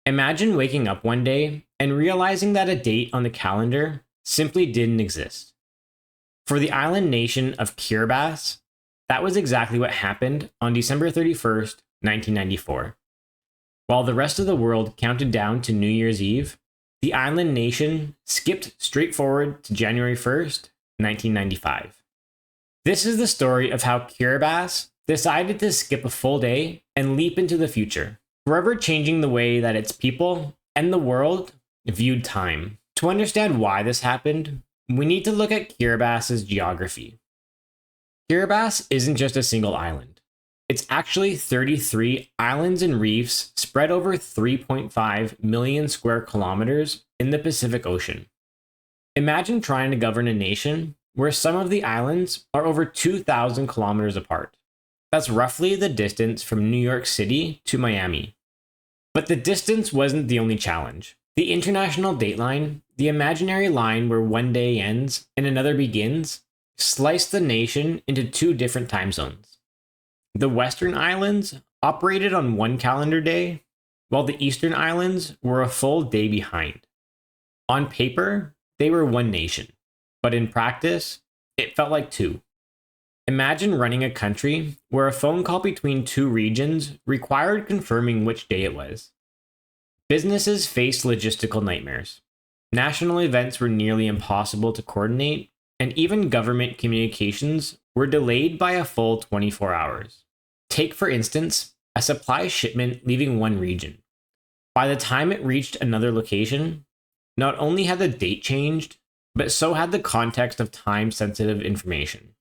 Imagine waking up one day and realizing that a date on the calendar simply didn't exist. For the island nation of Kiribati, that was exactly what happened on December 31st, 1994. While the rest of the world counted down to New Year's Eve, the island nation skipped straight forward to January 1st, 1995. This is the story of how Kiribati decided to skip a full day and leap into the future, forever changing the way that its people and the world viewed time. To understand why this happened, we need to look at Kiribati's geography. Kiribati isn't just a single island. It's actually 33 islands and reefs spread over 3.5 million square kilometers in the Pacific Ocean. Imagine trying to govern a nation where some of the islands are over 2,000 kilometers apart. That's roughly the distance from New York City to Miami. But the distance wasn't the only challenge. The international dateline, the imaginary line where one day ends and another begins, sliced the nation into two different time zones. The Western Islands operated on one calendar day, while the Eastern Islands were a full day behind. On paper, they were one nation, but in practice, it felt like two. Imagine running a country where a phone call between two regions required confirming which day it was. Businesses faced logistical nightmares. National events were nearly impossible to coordinate, and even government communications were delayed by a full 24 hours. Take, for instance, a supply shipment leaving one region. By the time it reached another location, not only had the date changed, but so had the context of time-sensitive information.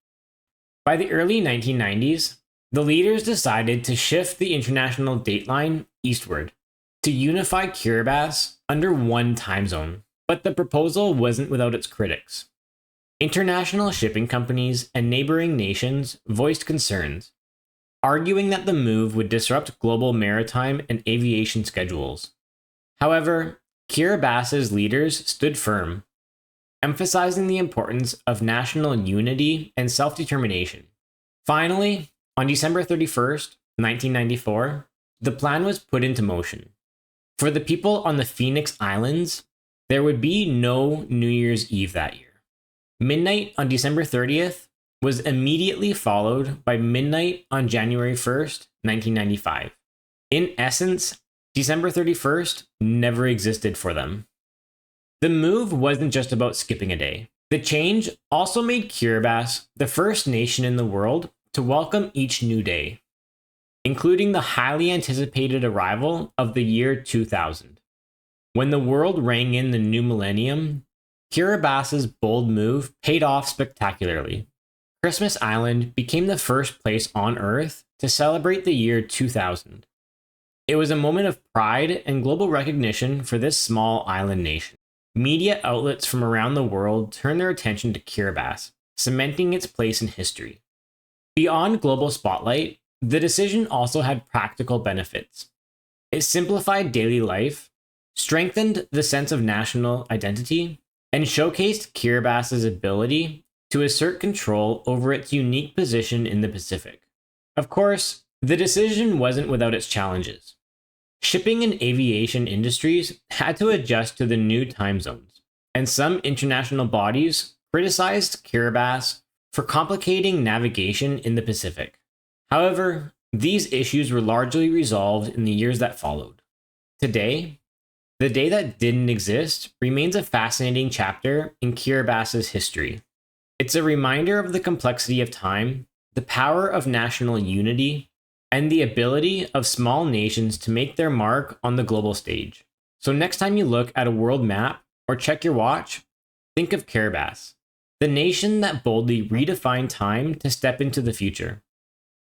By the early 1990s, the leaders decided to shift the international dateline eastward to unify Kiribati under one time zone. But the proposal wasn't without its critics. International shipping companies and neighboring nations voiced concerns, arguing that the move would disrupt global maritime and aviation schedules. However, Kiribati's leaders stood firm, emphasizing the importance of national unity and self-determination. Finally, on December 31st, 1994, the plan was put into motion. For the people on the Phoenix Islands, there would be no New Year's Eve that year. Midnight on December 30th was immediately followed by midnight on January 1st, 1995. In essence, December 31st never existed for them. The move wasn't just about skipping a day. The change also made Kiribati the first nation in the world to welcome each new day, including the highly anticipated arrival of the year 2000. When the world rang in the new millennium, Kiribati's bold move paid off spectacularly. Christmas Island became the first place on Earth to celebrate the year 2000. It was a moment of pride and global recognition for this small island nation. Media outlets from around the world turned their attention to Kiribati, cementing its place in history. Beyond global spotlight, the decision also had practical benefits. It simplified daily life, strengthened the sense of national identity, and showcased Kiribati's ability to assert control over its unique position in the Pacific. Of course, the decision wasn't without its challenges. Shipping and aviation industries had to adjust to the new time zones, and some international bodies criticized Kiribati for complicating navigation in the Pacific. However, these issues were largely resolved in the years that followed. Today, the day that didn't exist remains a fascinating chapter in Kiribati's history. It's a reminder of the complexity of time, the power of national unity, and the ability of small nations to make their mark on the global stage. So next time you look at a world map or check your watch, think of Kiribati, the nation that boldly redefined time to step into the future,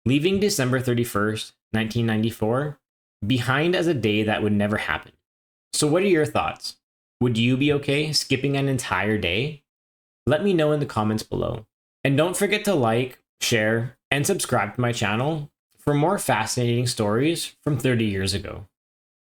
leaving December 31st, 1994, behind as a day that would never happen. So what are your thoughts? Would you be okay skipping an entire day? Let me know in the comments below. And don't forget to like, share, and subscribe to my channel for more fascinating stories from 30 years ago.